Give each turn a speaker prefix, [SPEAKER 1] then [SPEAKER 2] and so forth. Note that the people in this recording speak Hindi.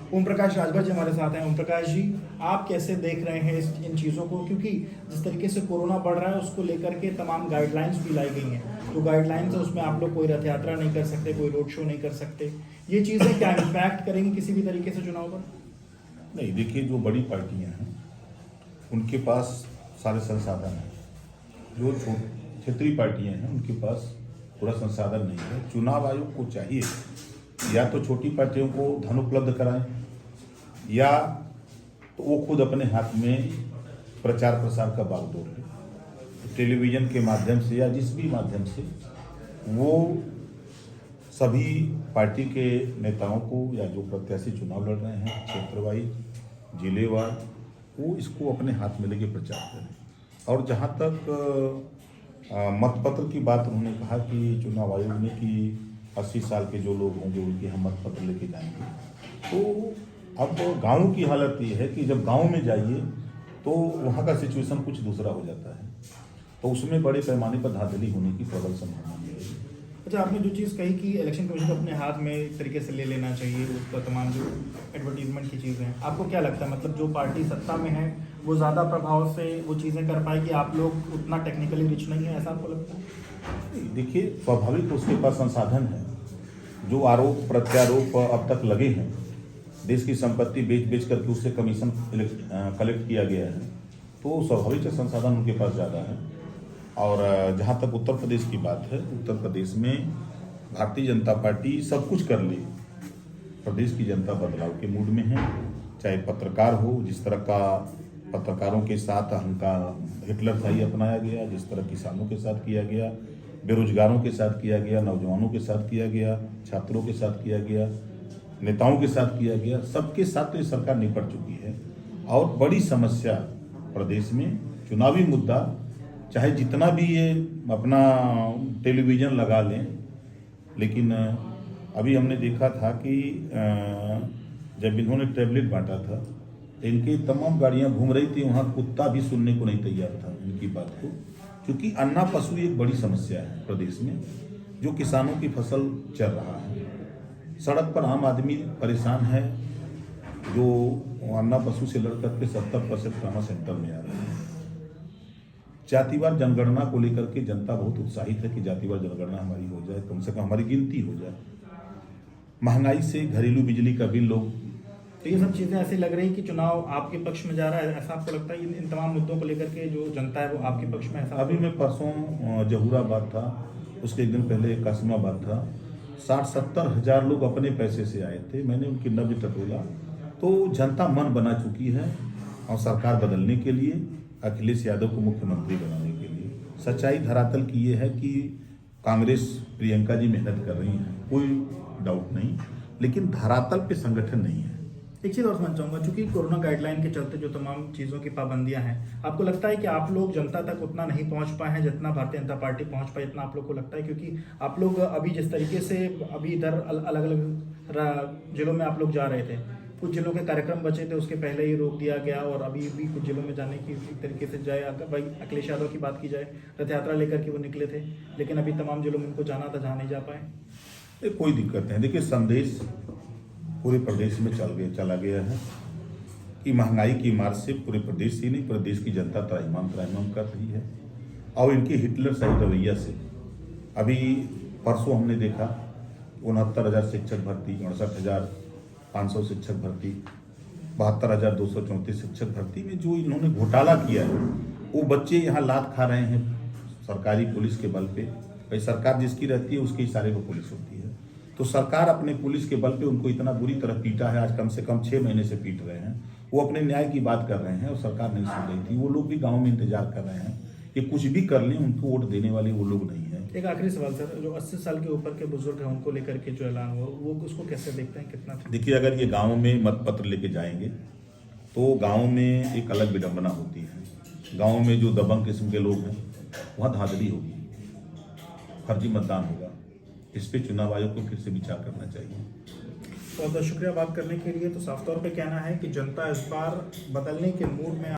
[SPEAKER 1] ओम प्रकाश राजभर जी हमारे साथ हैं। ओम प्रकाश जी, आप कैसे देख रहे हैं इन चीज़ों को, क्योंकि जिस तरीके से कोरोना बढ़ रहा है उसको लेकर के तमाम गाइडलाइंस भी लाई गई हैं। जो गाइडलाइंस है उसमें आप लोग कोई रथ यात्रा नहीं कर सकते, कोई रोड शो नहीं कर सकते। ये चीज़ें क्या इम्पैक्ट करेंगी किसी भी तरीके से चुनाव पर?
[SPEAKER 2] नहीं, देखिए, जो बड़ी पार्टियां हैं उनके पास सारे संसाधन हैं। जो क्षेत्रीय पार्टियां हैं उनके पास पूरा संसाधन नहीं है। चुनाव आयोग को चाहिए या तो छोटी पार्टियों को धन उपलब्ध कराएं, या तो वो खुद अपने हाथ में प्रचार प्रसार का बागडोर ले, टेलीविज़न के माध्यम से या जिस भी माध्यम से वो सभी पार्टी के नेताओं को या जो प्रत्याशी चुनाव लड़ रहे हैं क्षेत्रवाइज, जिलेवार, वो इसको अपने हाथ में लेके प्रचार करें। और जहाँ तक मतपत्र की बात उन्होंने कहा कि चुनाव आयोग ने कि 80 साल के जो लोग होंगे उनके हम मतपत्र लेके जाएंगे, तो अब गाँव की हालत ये है कि जब गाँव में जाइए तो वहाँ का सिचुएशन कुछ दूसरा हो जाता है, तो उसमें बड़े पैमाने पर धांधली होने की प्रबल संभावना है।
[SPEAKER 1] अच्छा, आपने जो चीज़ कही कि इलेक्शन कमीशन को अपने हाथ में एक तरीके से ले लेना चाहिए उसका तमाम जो एडवर्टीजमेंट की चीज़ें हैं, आपको क्या लगता है, मतलब जो पार्टी सत्ता में है वो ज़्यादा प्रभाव से वो चीज़ें कर पाएगी, आप लोग उतना टेक्निकली रिच नहीं है, ऐसा आपको लगता है?
[SPEAKER 2] देखिए, स्वाभाविक उसके पास संसाधन है। जो आरोप प्रत्यारोप अब तक लगे हैं, देश की संपत्ति बेच बेच करके उससे कमीशन कलेक्ट किया गया है, तो स्वाभाविक से संसाधन उनके पास ज़्यादा है। और जहाँ तक उत्तर प्रदेश की बात है, उत्तर प्रदेश में भारतीय जनता पार्टी सब कुछ कर ली। प्रदेश की जनता बदलाव के मूड में है। चाहे पत्रकार हो, जिस तरह का पत्रकारों के साथ हमका हिटलरशाही अपनाया गया, जिस तरह किसानों के साथ किया गया, बेरोजगारों के साथ किया गया, नौजवानों के साथ किया गया, छात्रों के साथ किया गया, नेताओं के साथ किया गया, सबके साथ तो ये सरकार निपट चुकी है। और बड़ी समस्या प्रदेश में चुनावी मुद्दा, चाहे जितना भी ये अपना टेलीविज़न लगा लें, लेकिन अभी हमने देखा था कि जब इन्होंने टैबलेट बांटा था, इनकी तमाम गाड़ियां घूम रही थी, वहाँ कुत्ता भी सुनने को नहीं तैयार था इनकी बात को, क्योंकि अन्ना पशु एक बड़ी समस्या है प्रदेश में। जो किसानों की फसल चल रहा है, सड़क पर आम आदमी परेशान है, जो अन्ना पशु से लड़ करके 70% ट्रामा सेंटर में आ रहे हैं। जातिवार जनगणना को लेकर के जनता बहुत उत्साहित है कि जातिवार जनगणना हमारी हो जाए, कम से कम हमारी गिनती हो जाए। महंगाई से घरेलू बिजली का बिल लोग,
[SPEAKER 1] तो ये सब चीज़ें ऐसी लग रही कि चुनाव आपके पक्ष में जा रहा है, ऐसा आपको लगता है? इन तमाम मुद्दों को लेकर के जो जनता है वो आपके पक्ष में, ऐसा?
[SPEAKER 2] अभी मैं परसों जहूराबाद था, उसके एक दिन पहले कासिमाबाद था। 60-70 हज़ार लोग अपने पैसे से आए थे। मैंने उनकी नब्ज टटोला, तो जनता मन बना चुकी है और सरकार बदलने के लिए, अखिलेश यादव को मुख्यमंत्री बनाने के लिए। सच्चाई धरातल की ये है कि कांग्रेस, प्रियंका जी मेहनत कर रही हैं, कोई डाउट नहीं, लेकिन धरातल पे संगठन नहीं है।
[SPEAKER 1] एक चीज़ और समझ चाहूँगा, चूंकि कोरोना गाइडलाइन के चलते जो तमाम चीज़ों की पाबंदियां हैं, आपको लगता है कि आप लोग जनता तक उतना नहीं पहुंच पाए हैं जितना भारतीय जनता पार्टी पहुंच पाई, इतना आप लोग को लगता है? क्योंकि आप लोग अभी जिस तरीके से अभी इधर अलग अलग जिलों में आप लोग जा रहे थे, कुछ जिलों के कार्यक्रम बचे थे, उसके पहले ही रोक दिया गया, और अभी भी कुछ जिलों में जाने की एक तरीके से जाए, अगर भाई अखिलेश यादव की बात की जाए, रथ यात्रा लेकर के वो निकले थे, लेकिन अभी तमाम जिलों में उनको जाना था, जहाँ नहीं जा पाए।
[SPEAKER 2] कोई दिक्कत नहीं। देखिए, संदेश पूरे प्रदेश में चला गया है कि महंगाई की मार से पूरे प्रदेश ही नहीं, पूरे देश की जनता त्राहिमाम कर रही है। और इनके हिटलरशाही रवैया से अभी परसों हमने देखा 69,000 शिक्षक भर्ती, 68,500 शिक्षक भर्ती, 72,234 शिक्षक भर्ती में जो इन्होंने घोटाला किया है, वो बच्चे यहाँ लात खा रहे हैं सरकारी पुलिस के बल पे। भाई, सरकार जिसकी रहती है उसके इशारे पर पुलिस होती है, तो सरकार अपने पुलिस के बल पे उनको इतना बुरी तरह पीटा है। आज कम से कम 6 महीने से पीट रहे हैं। वो अपने न्याय की बात कर रहे हैं और सरकार नहीं सुन रही थी। वो लोग भी गांव में इंतजार कर रहे हैं कि कुछ भी कर लें, उनको वोट देने वाले वो लोग नहीं है।
[SPEAKER 1] एक आखिरी सवाल सर, जो 80 साल के ऊपर के बुजुर्ग हैं उनको लेकर के जो ऐलान हुआ, वो उसको कैसे देखते हैं, कितना?
[SPEAKER 2] देखिए, अगर ये गाँव में मतपत्र लेके जाएंगे तो गाँव में एक अलग विडम्बना होती है। गाँव में जो दबंग किस्म के लोग हैं वहाँ धांधली होगी, फर्जी मतदान होगा। इस पे चुनाव आयोग को फिर से विचार करना चाहिए।
[SPEAKER 1] बहुत बहुत शुक्रिया बात करने के लिए। तो साफ तौर पे कहना है कि जनता इस बार बदलने के मूड में